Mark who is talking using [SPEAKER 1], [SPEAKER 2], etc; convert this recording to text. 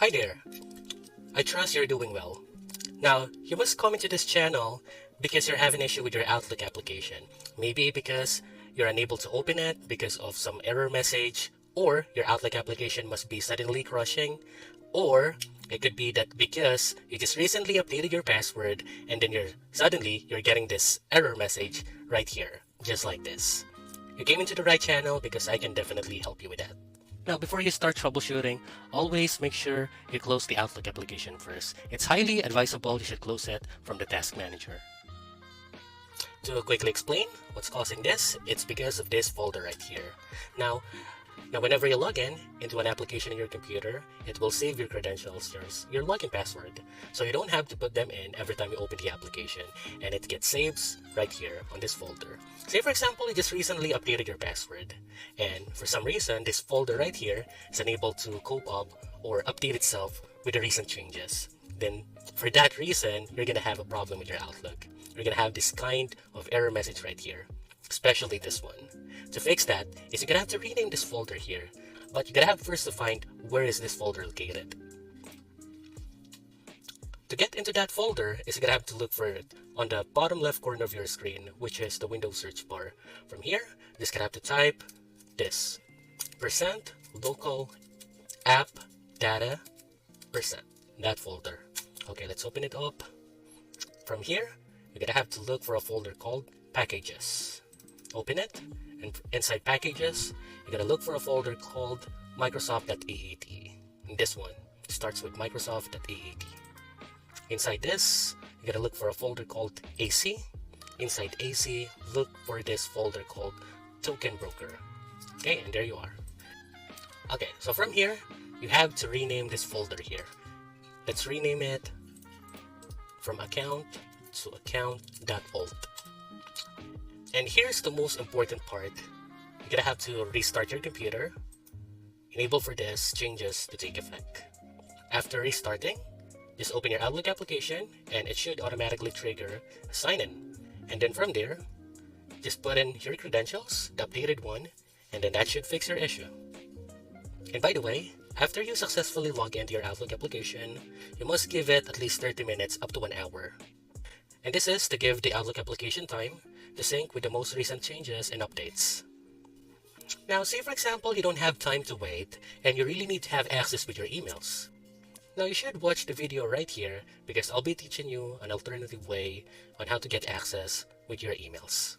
[SPEAKER 1] Hi there, I trust you're doing well. Now, you must come into this channel because you're having an issue with your Outlook application. Maybe because you're unable to open it because of some error message, or your Outlook application must be suddenly crashing, or it could be that because you just recently updated your password and then you're getting this error message right here, just like this. You came into the right channel because I can definitely help you with that. Now, before you start troubleshooting, always make sure you close the Outlook application first. It's highly advisable you should close it from the task manager. To quickly explain what's causing this, it's because of this folder right here. Now, whenever you log in into an application in your computer, it will save your credentials, your login password. So you don't have to put them in every time you open the application, and it gets saved right here on this folder. Say for example, you just recently updated your password, and for some reason, this folder right here is unable to cope up or update itself with the recent changes. Then for that reason, you're gonna have a problem with your Outlook. You're gonna have this kind of error message right here, especially this one. To fix that is you're gonna have to rename this folder here, but you're gonna have first to find where is this folder located. To get into that folder is you're gonna have to look for it on the bottom left corner of your screen, which is the Windows search bar. From here, you're just gonna have to type this %local app data %, that folder. Okay, let's open it up. From here, you're gonna have to look for a folder called packages. Open it, and inside packages, you're gonna look for a folder called Microsoft.aat. And this one starts with Microsoft.aat. Inside this, you're gonna look for a folder called AC. Inside AC, look for this folder called Token Broker. Okay, and there you are. Okay, so from here, you have to rename this folder here. Let's rename it from account to account.alt. And here's the most important part. You're gonna have to restart your computer, enable for these changes to take effect. After restarting, just open your Outlook application and it should automatically trigger a sign-in. And then from there, just put in your credentials, the updated one, and then that should fix your issue. And by the way, after you successfully log into your Outlook application, you must give it at least 30 minutes up to 1 hour. And this is to give the Outlook application time to sync with the most recent changes and updates. Now, say for example, you don't have time to wait and you really need to have access with your emails. Now, you should watch the video right here because I'll be teaching you an alternative way on how to get access with your emails.